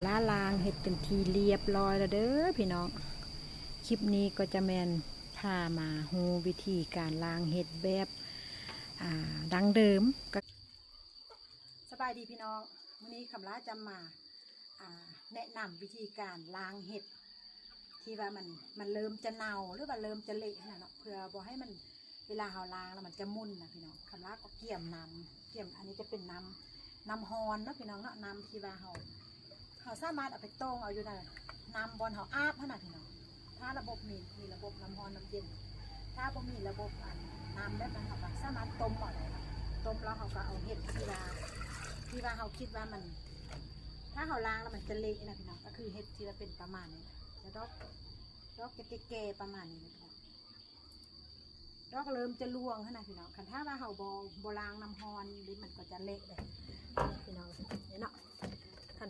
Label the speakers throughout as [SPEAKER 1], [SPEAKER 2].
[SPEAKER 1] ล้าลางเห็ดเป็นทีเรียบร้อยแล้วเด้อพี่น้องคลิปนี้ก็จะแมนพามาฮูวิธีการล้างเห็ดแบบดังเดิมก็สบายดีพี่น้องวันนี้คำล้าจะมาแนะนำวิธีการล้างเห็ดที่ว่ามันเริ่มจะเน่าหรือว่าเริ่มจะเละนะเนาะเพื่อบอกให้มันเวลาเราล้างแล้วมันจะมุ่นนะพี่น้องคำล้าก็เกี่ยมน้ำเกี่ยมอันนี้จะเป็นน้ำฮอนเนาะพี่น้องเนาะน้ำที่ว่าเขาสามารถเอาไปต้มเอาอยู่ได้น้ำบอลเขาอาบขนาดพี่น้องถ้าระบบมีระบบน้ำฮอนน้ำเย็นถ้าบ่มีระบบน้ำแบบนั้นเขาก็สามารถต้มเอาได้ครับต้มแล้วเขาก็เอาเห็ดที่ว่าเขาคิดว่ามันถ้าเขาล้างแล้วมันจะเละนะพี่น้องก็คือเห็ดที่เราเป็นประมาณนี้จะดอกเก๋ๆประมาณนี้นะพี่น้องดอกเริ่มจะร่วงขนาดพี่น้องคันถ้าว่าเขาโบล้างน้ำฮอนหรือมันก็จะเละเลยพี่น้องเนี่ยเนาะ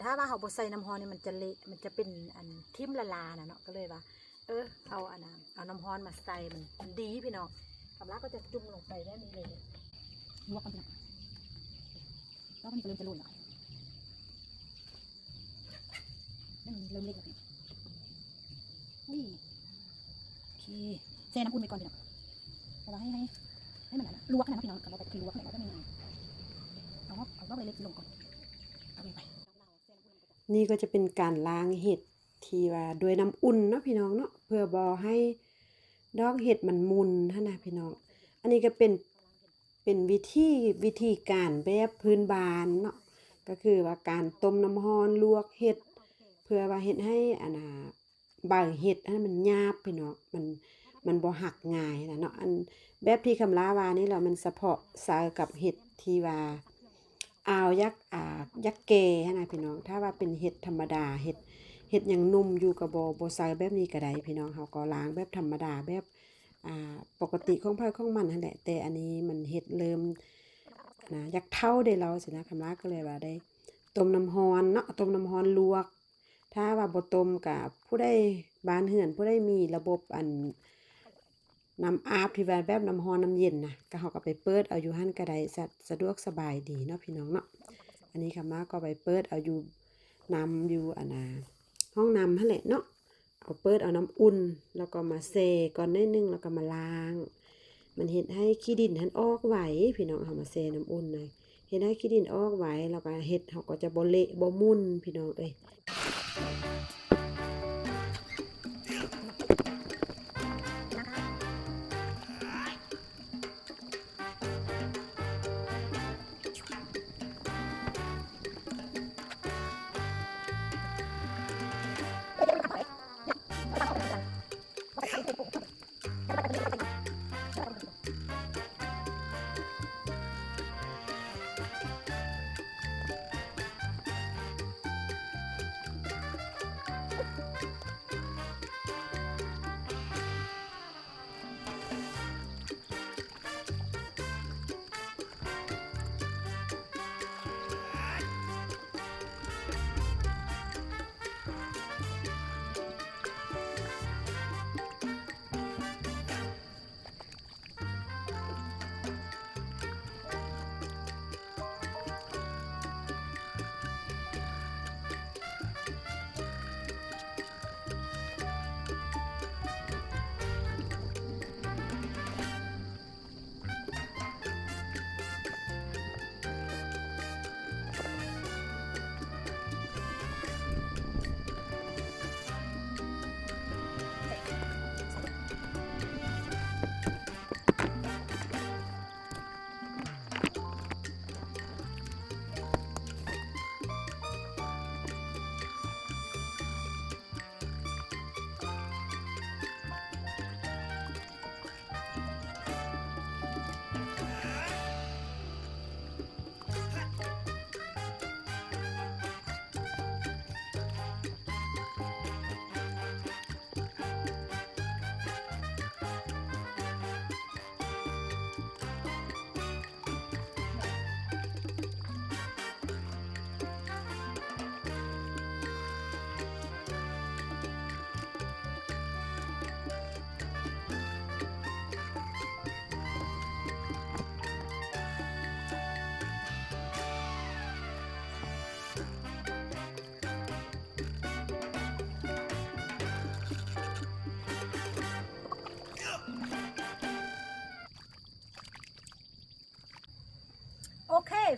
[SPEAKER 1] ถ้าว่าเขาบดใส่น้ำฮอนนี่มันจะเละมันจะเป็นอันทิมละลานะเนาะก็เลยว่าเอาน้ำฮอนมาใส่มันดีพี่น้องคำละก็จะจุ่มลงไปได้นี่เลยลวกกันพี่น้องแล้วมันก็เริ่มจะรุ่นแล้วนั่นเริ่มเล็กแล้วพี่นี่โอเคแช่น้ำอุ่นไปก่อนพี่น้องเอาไว้ให้มันลวกนะพี่น้องกับเราไปลวกเนี่ยเราก็ไม่เอาไปเล็กลงก่อนเอาไปนี่ก็จะเป็นการล้างเห็ดที่ว่าด้วยน้ำอุ่นเนาะพี่น้องเนาะเพื่อบอให้ดอกเห็ดมันมุนท่านนะพี่น้องอันนี้ก็เป็นวิธีการแบบพื้นบ้านเนาะก็คือว่าการต้มน้ำร้อนลวกเห็ดเพื่อว่าเห็ดให้ใบเห็ดให้มันหยาบพี่น้องมันบ่หักง่ายนะเนาะอันแบบที่คำลาวานี่แหละมันเฉพาะใส่กับเห็ดที่ว่ายักษ์เกนะพี่น้องถ้าว่าเป็นเห็ดธรรมดาเห็ดยังนุ่มอยู่กับบ่ใส่แบบนี้ก็ได้พี่น้องเขาก็ล้างแบบธรรมดาแบบปกติของไผของมันนั่นแหละแต่อันนี้มันเห็ดเริ่มนะยักษ์เท่าได้เราสินะคำลาก็เลยว่าได้ต้มน้ำร้อนเนาะต้มน้ำร้อนลวกถ้าว่าบ่ต้มกับผู้ใดบ้านเฮือนผู้ใดมีระบบน้ำอาบที่ว่าแบบน้ำร้อนน้ำเย็นนะก็เขาก็ไปเปิดเอาอยู่หั่นก็ได้สะดวกสบายดีเนาะพี่น้องเนาะอันนี้ค่ะมาก็ไปเปิดเอาอยู่น้ำอยู่ห้องน้ำหั่นแหละเนาะเอาเปิดเอาน้ำอุ่นแล้วก็มาเซก่อนนิดนึงแล้วก็มาล้างมันเฮ็ดให้ขี้ดินหันออกไหวพี่น้องเอามาเซน้ำอุ่นเลยเฮ็ดให้ขี้ดินออกไหวแล้วก็เฮ็ดเขาก็จะบ่เละบ่มุนพี่น้องเอ้ย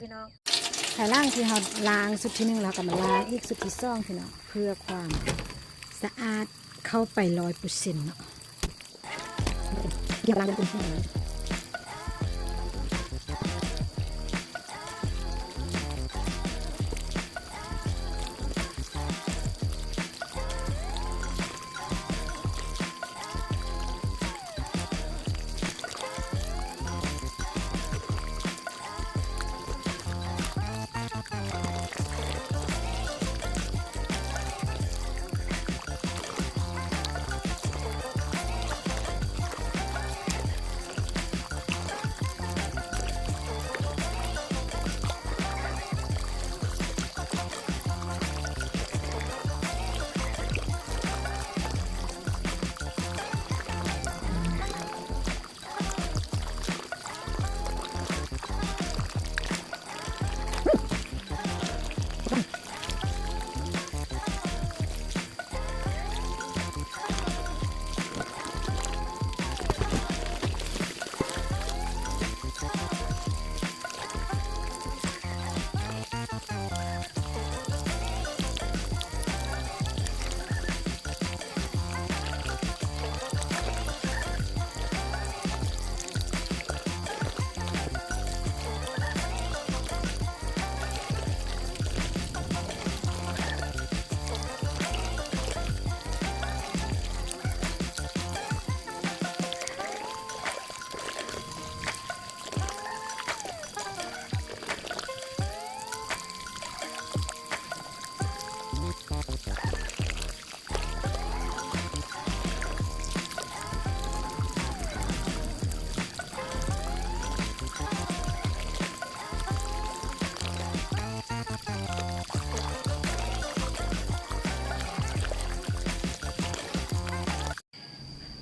[SPEAKER 1] พี่น้องไข่ล่างที่เราล้างสุดที่1แล้วก็มาล้างอีกสุดที่2พี่น้องเพื่อความสะอาดเข้าไป 100% เนาะเดี๋ยวล้างกันพี่น้อง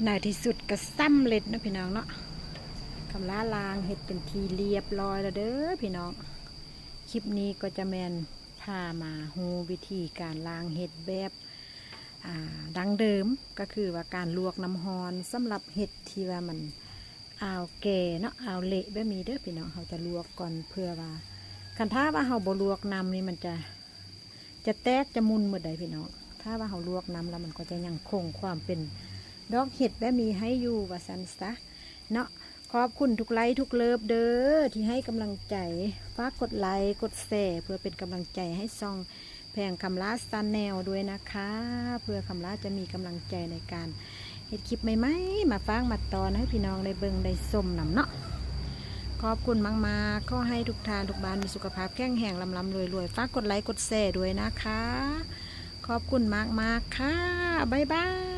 [SPEAKER 1] ในที่สุดก็สำเร็จนะพี่น้องเนาะคำล้าล้างเฮ็ดเป็นทีเรียบร้อยแล้วเด้อพี่น้องคลิปนี้ก็จะแมนพามาฮู้วิธีการล้างเฮ็ดแบบดังเดิมก็คือว่าการลวกน้ำร้อนสำหรับเฮ็ดที่ว่ามันอ่าวแก่เนาะอ่าวเละแบบนี้เด้อพี่น้องเขาจะลวกก่อนเพื่อว่าคันถ้าว่าเขาบ่ลวกน้ำนี่มันจะแตกจะมุนหมดได้พี่น้องถ้าว่าเขาลวกน้ำแล้วมันก็จะยังคงความเป็นดอกเห็ดแบบมีให้อยู่ว่าซันซะเนาะขอบคุณทุกไลค์ทุกเลิฟเด้อที่ให้กำลังใจฝากกดไลค์กดแชร์เพื่อเป็นกำลังใจให้ซองแพงคำล้าสตาร์แนลด้วยนะคะเพื่อคำล้าจะมีกำลังใจในการเห็ดคลิปใหม่ๆมาฟังมาตอนให้พี่น้องได้เบิ่งได้ส้มนำเนาะขอบคุณมากๆขอให้ทุกท่านทุกบ้านมีสุขภาพแข็งแรงลำรวยๆฝากกดไลค์กดแชร์ด้วยนะคะขอบคุณมากๆค่ะบ๊ายบาย